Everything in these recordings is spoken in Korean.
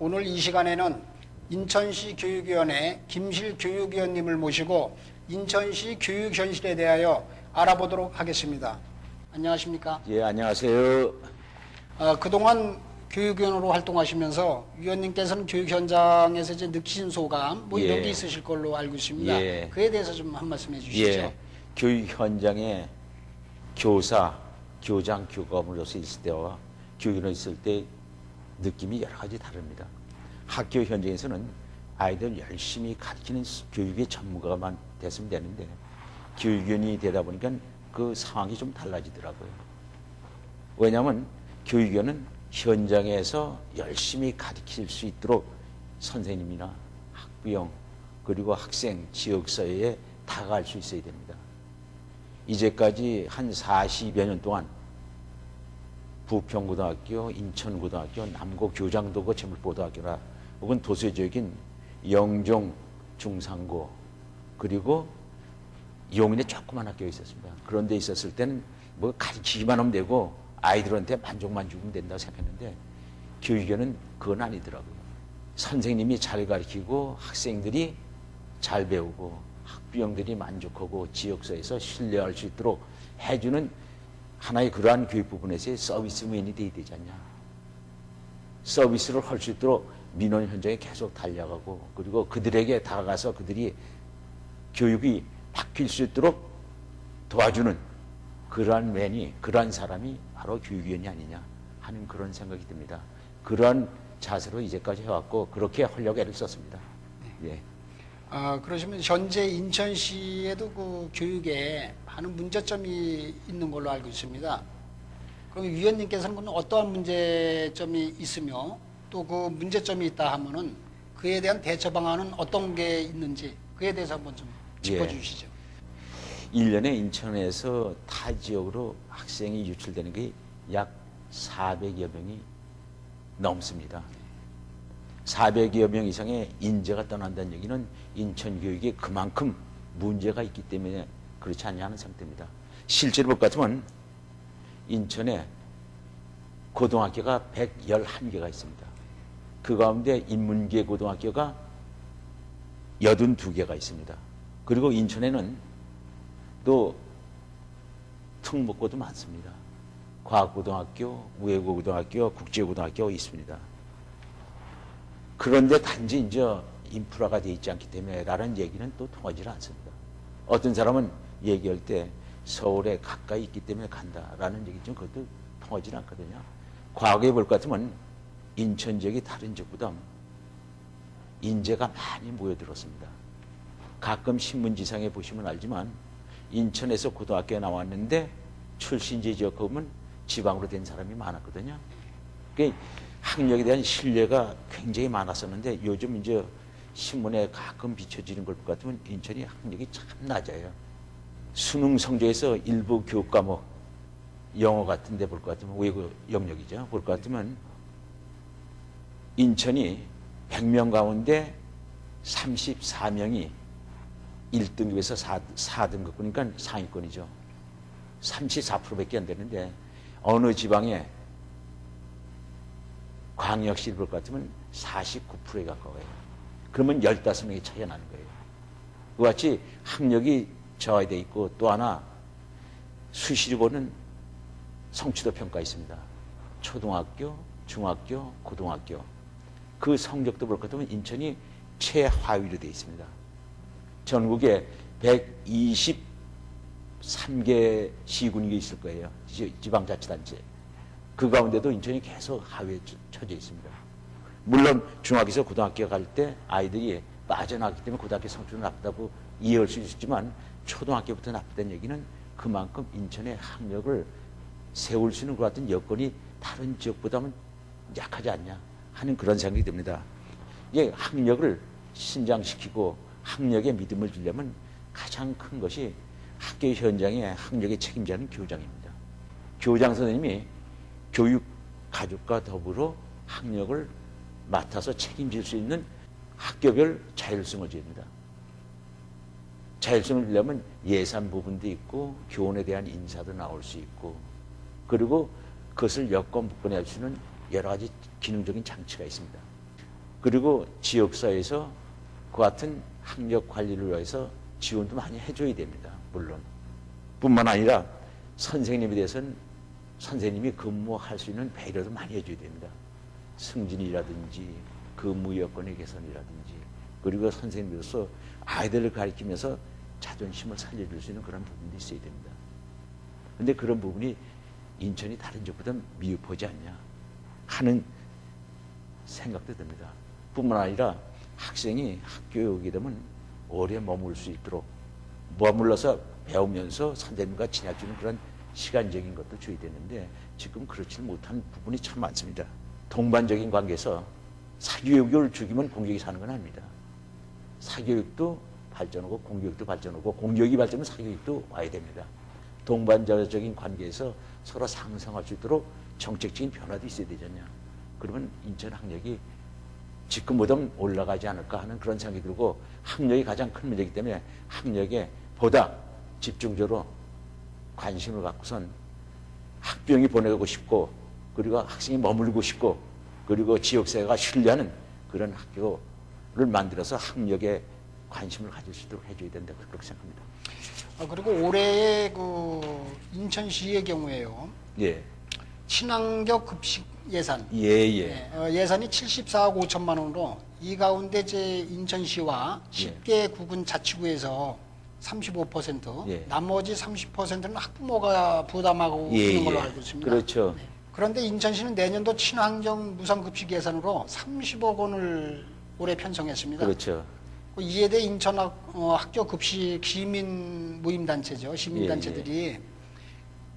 오늘 이 시간에는 인천시 교육위원회 김실 교육위원님을 모시고 인천시 교육 현실에 대하여 알아보도록 하겠습니다. 안녕하십니까? 예, 안녕하세요. 그동안 교육위원으로 활동하시면서 위원님께서는 교육 현장에서 이제 느끼신 소감 이런 예. 게 있으실 걸로 알고 있습니다. 예. 그에 대해서 좀 한 말씀 해주시죠. 예, 교육 현장에 교사, 교장, 교감으로서 있을 때와 교육으로 있을 때 느낌이 여러 가지 다릅니다. 학교 현장에서는 아이들 열심히 가르치는 교육의 전문가만 됐으면 되는데 교육위원이 되다 보니까 그 상황이 좀 달라지더라고요. 왜냐하면 교육위원은 현장에서 열심히 가르칠 수 있도록 선생님이나 학부형 그리고 학생, 지역사회에 다가갈 수 있어야 됩니다. 이제까지 한 40여 년 동안 부평고등학교, 인천고등학교, 남고교장도고 재물고등학교라 혹은 도서적인 영종 중상고 그리고 용인에 조그만 학교가 있었습니다. 그런 데 있었을 때는 뭐 가르치기만 하면 되고 아이들한테 만족만 주면 된다고 생각했는데 교육위원은 그건 아니더라고요. 선생님이 잘 가르치고 학생들이 잘 배우고 학부형들이 만족하고 지역사회에서 신뢰할 수 있도록 해주는 하나의 그러한 교육 부분에서의 서비스맨이 돼야 되지 않냐. 서비스를 할 수 있도록 민원 현장에 계속 달려가고 그리고 그들에게 다가가서 그들이 교육이 바뀔 수 있도록 도와주는 그러한 맨이, 그러한 사람이 바로 교육위원이 아니냐 하는 그런 생각이 듭니다. 그러한 자세로 이제까지 해왔고 그렇게 하려고 애를 썼습니다. 예. 그러시면 현재 인천시에도 그 교육에 많은 문제점이 있는 걸로 알고 있습니다. 그럼 위원님께서는 어떠한 문제점이 있으며 또 그 문제점이 있다 하면은 그에 대한 대처 방안은 어떤 게 있는지 그에 대해서 한번 좀 짚어주시죠. 1년에 인천에서 타 지역으로 학생이 유출되는 게 약 400여 명이 넘습니다. 400여 명 이상의 인재가 떠난다는 얘기는 인천 교육에 그만큼 문제가 있기 때문에 그렇지 않냐 하는 상태입니다. 실제로 볼 것 같으면 인천에 고등학교가 111개가 있습니다. 그 가운데 인문계 고등학교가 82개가 있습니다. 그리고 인천에는 또 특목고도 많습니다. 과학고등학교, 외고고등학교, 국제고등학교가 있습니다. 그런데 단지 이제 인프라가 되어 있지 않기 때문에 라는 얘기는 또 통하지 않습니다. 어떤 사람은 얘기할 때 서울에 가까이 있기 때문에 간다라는 얘기 좀 그것도 통하지 않거든요. 과거에 볼 것 같으면 인천 지역이 다른 지역보다 인재가 많이 모여들었습니다. 가끔 신문지상에 보시면 알지만 인천에서 고등학교에 나왔는데 출신지 지역 보면 지방으로 된 사람이 많았거든요. 그러니까 학력에 대한 신뢰가 굉장히 많았었는데 요즘 이제 신문에 가끔 비춰지는 걸 볼 것 같으면 인천이 학력이 참 낮아요. 수능 성적에서 일부 교육 과목 영어 같은 데 볼 것 같으면 외국 영역이죠. 볼 것 같으면 인천이 100명 가운데 34명이 1등급에서 4등급 그러니까 상위권이죠. 34%밖에 안 되는데 어느 지방에 광역시를 볼 것 같으면 49%에 가까워요. 그러면 15명이 차이가 나는 거예요. 그와 같이 학력이 저하되어 있고 또 하나 수시고는 성취도 평가 있습니다. 초등학교, 중학교, 고등학교 그 성적도 볼 것 같으면 인천이 최하위로 되어 있습니다. 전국에 123개 시군이 있을 거예요. 지방자치단체. 그 가운데도 인천이 계속 하위에 처져 있습니다. 물론 중학교에서 고등학교 갈 때 아이들이 빠져나갔기 때문에 고등학교 성적이 나쁘다고 이해할 수 있지만 초등학교부터 나쁘다는 얘기는 그만큼 인천의 학력을 세울 수 있는 것 같은 여건이 다른 지역보다는 약하지 않냐 하는 그런 생각이 듭니다. 이게 학력을 신장시키고 학력에 믿음을 주려면 가장 큰 것이 학교 현장에 학력에 책임지는 교장입니다. 교장 선생님이 교육 가족과 더불어 학력을 맡아서 책임질 수 있는 학교별 자율성을 줍니다. 자율성을 주려면 예산 부분도 있고 교원에 대한 인사도 나올 수 있고 그리고 그것을 여건 묶어낼 수 있는 여러 가지 기능적인 장치가 있습니다. 그리고 지역사회에서 그 같은 학력 관리를 위해서 지원도 많이 해줘야 됩니다. 물론. 뿐만 아니라 선생님에 대해서는 선생님이 근무할 수 있는 배려도 많이 해줘야 됩니다. 승진이라든지 근무 여건의 개선이라든지 그리고 선생님으로서 아이들을 가르치면서 자존심을 살려줄 수 있는 그런 부분도 있어야 됩니다. 그런데 그런 부분이 인천이 다른 지역보다 미흡하지 않냐 하는 생각도 듭니다. 뿐만 아니라 학생이 학교에 오게 되면 오래 머물 수 있도록 머물러서 배우면서 선생님과 지내주는 그런 시간적인 것도 줘야 되는데 지금 그렇지 못한 부분이 참 많습니다. 동반적인 관계에서 사교육을 죽이면 공교육이 사는 건 아닙니다. 사교육도 발전하고 공교육도 발전하고 공교육이 발전하면 사교육도 와야 됩니다. 동반자적인 관계에서 서로 상생할 수 있도록 정책적인 변화도 있어야 되잖냐. 그러면 인천 학력이 지금보다는 올라가지 않을까 하는 그런 생각이 들고 학력이 가장 큰 문제이기 때문에 학력에 보다 집중적으로 관심을 갖고선 학부형이 보내고 싶고 그리고 학생이 머물고 싶고 그리고 지역사회가 신뢰하는 그런 학교를 만들어서 학력에 관심을 가질 수 있도록 해줘야 된다고 그렇게 생각합니다. 그리고 올해의 그 인천시의 경우에요. 예. 친환경 급식 예산. 예. 예산이 74억 5천만 원으로 이 가운데 이제 인천시와 10개 구군 자치구에서 35%, 예. 나머지 30%는 학부모가 부담하고 있는 걸로 알고 있습니다. 그렇죠. 네. 그런데 인천시는 내년도 친환경 무상급식 예산으로 30억 원을 올해 편성했습니다. 그렇죠. 이에 대해 인천 학교 급식 시민 모임단체죠. 시민단체들이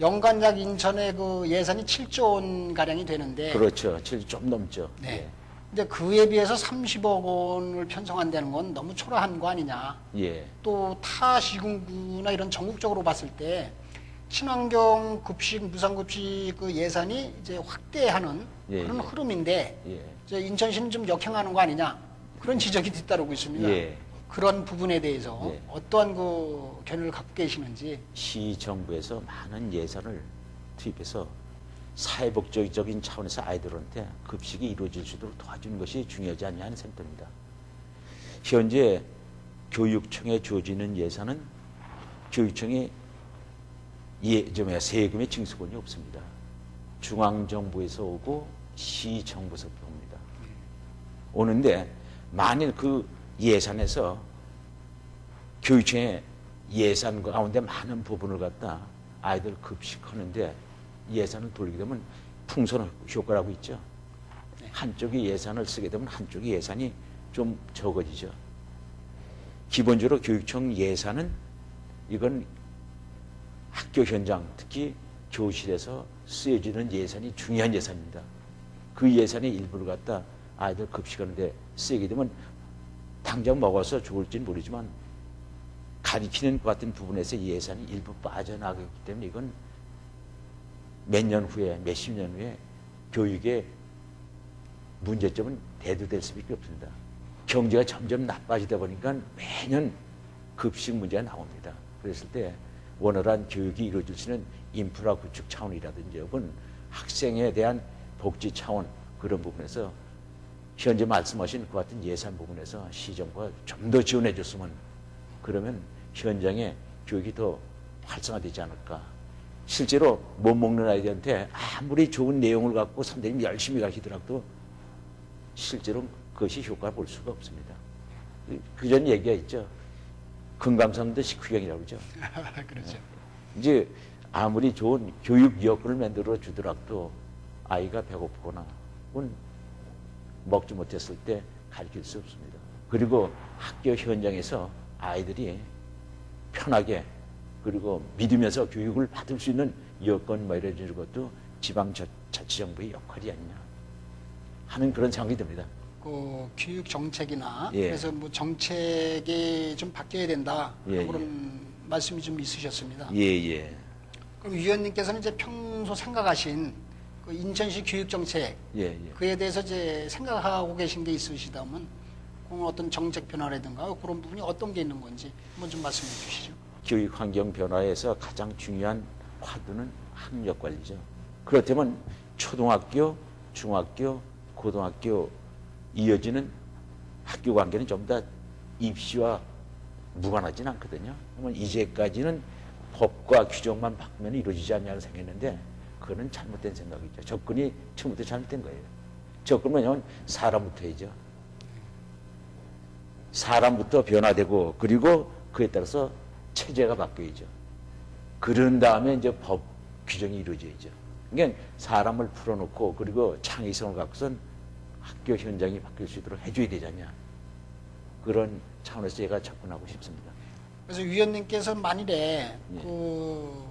연간 약 인천의 그 예산이 7조 원 가량이 되는데 그렇죠. 좀 넘죠. 네. 예. 근데 그에 비해서 30억 원을 편성한다는 건 너무 초라한 거 아니냐. 예. 또 타 시군구나 이런 전국적으로 봤을 때 친환경 급식, 무상급식 그 예산이 이제 확대하는 그런 흐름인데 이제 인천시는 좀 역행하는 거 아니냐. 그런 지적이 뒤따르고 있습니다. 그런 부분에 대해서 어떠한 그 견해를 갖고 계시는지. 시 정부에서 많은 예산을 투입해서 사회복지적인 차원에서 아이들한테 급식이 이루어질 수 있도록 도와주는 것이 중요하지 않냐 하는 생각입니다. 현재 교육청에 주어지는 예산은 교육청이 세금의 징수권이 없습니다. 중앙정부에서 오고 시정부에서 옵니다. 오는데 만일 그 예산에서 교육청의 예산 가운데 많은 부분을 갖다 아이들 급식하는데 예산을 돌리게 되면 풍선 효과라고 있죠. 한쪽이 예산을 쓰게 되면 한쪽이 예산이 좀 적어지죠. 기본적으로 교육청 예산은 이건 학교 현장, 특히 교실에서 쓰여지는 예산이 중요한 예산입니다. 그 예산의 일부를 갖다 아이들 급식하는데 쓰게 되면 당장 먹어서 좋을지는 모르지만 가리키는 것 같은 부분에서 예산이 일부 빠져나가기 때문에 이건 몇 년 후에, 몇십 년 후에 교육의 문제점은 대두될 수밖에 없습니다. 경제가 점점 나빠지다 보니까 매년 급식 문제가 나옵니다. 그랬을 때 원활한 교육이 이루어질 수 있는 인프라 구축 차원이라든지 혹은 학생에 대한 복지 차원 그런 부분에서 현재 말씀하신 그 같은 예산 부분에서 시정부가 좀 더 지원해 줬으면 그러면 현장에 교육이 더 활성화되지 않을까. 실제로 못 먹는 아이들한테 아무리 좋은 내용을 갖고 선생님이 열심히 가르치더라도 실제로 그것이 효과를 볼 수가 없습니다. 그전 얘기가 있죠. 금감산도 식후경이라고 그러죠. 그렇죠. 이제 아무리 좋은 교육 여건을 만들어 주더라도 아이가 배고프거나 혹은 먹지 못했을 때 가르칠 수 없습니다. 그리고 학교 현장에서 아이들이 편하게 그리고 믿으면서 교육을 받을 수 있는 여건 마련해주는 것도 지방자치정부의 역할이 아니냐 하는 그런 생각이 듭니다. 그 교육 정책이나 그래서 뭐 정책이 좀 바뀌어야 된다 그런 말씀이 좀 있으셨습니다. 그럼 위원님께서는 이제 평소 생각하신 그 인천시 교육 정책 그에 대해서 이제 생각하고 계신 게 있으시다면 어떤 정책 변화라든가 그런 부분이 어떤 게 있는 건지 한번 좀 말씀해 주시죠. 교육 환경 변화에서 가장 중요한 화두는 학력 관리죠. 그렇다면 초등학교, 중학교, 고등학교 이어지는 학교 관계는 좀 더 입시와 무관하진 않거든요. 그러면 이제까지는 법과 규정만 바꾸면 이루어지지 않냐고 생각했는데 그거는 잘못된 생각이죠. 접근이 처음부터 잘못된 거예요. 접근은 뭐냐면 사람부터 해야죠. 사람부터 변화되고 그리고 그에 따라서 체제가 바뀌어야죠. 그런 다음에 이제 법 규정이 이루어져야죠. 그러니까 사람을 풀어놓고 그리고 창의성을 갖고선 학교 현장이 바뀔 수 있도록 해줘야 되잖냐. 그런 차원에서 제가 접근하고 싶습니다. 그래서 위원님께서 만일에 예. 그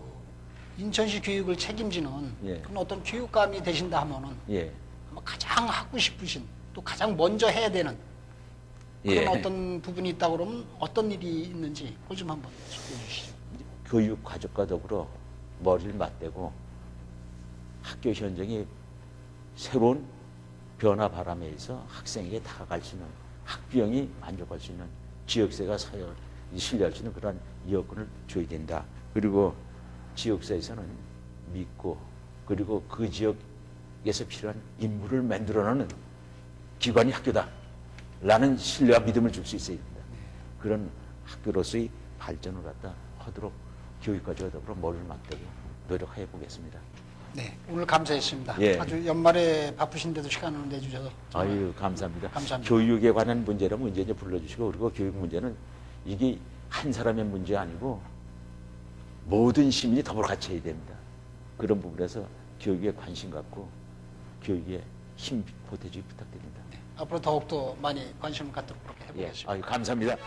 인천시 교육을 책임지는 예. 그런 어떤 교육감이 되신다 하면은 예. 아마 가장 하고 싶으신 또 가장 먼저 해야 되는 그런 예. 어떤 부분이 있다 그러면 어떤 일이 있는지 그걸 좀 한번 소개해 주시죠. 교육 가족과 더불어 머리를 맞대고 학교 현장이 새로운 변화 바람에 의해서 학생에게 다가갈 수 있는 학부형이 만족할 수 있는 지역사회가 신뢰할 수 있는 그런 여건을 줘야 된다. 그리고 지역사회에서는 믿고 그리고 그 지역에서 필요한 인물을 만들어내는 기관이 학교다. 라는 신뢰와 믿음을 줄 수 있어야 됩니다. 그런 학교로서의 발전을 갖다 하도록 교육과정과 더불어 머리를 맞대고 노력해 보겠습니다. 네, 오늘 감사했습니다. 예. 아주 연말에 바쁘신데도 시간을 내주셔서 정말 아유, 감사합니다. 감사합니다. 교육에 관한 문제라면 문제 이제 불러주시고, 그리고 교육 문제는 이게 한 사람의 문제 아니고 모든 시민이 더불어 같이 해야 됩니다. 그런 부분에서 교육에 관심 갖고 교육에 힘 보태주기 부탁드립니다. 앞으로 더욱더 많이 관심을 갖도록 그렇게 예, 해보겠습니다. 아유, 감사합니다.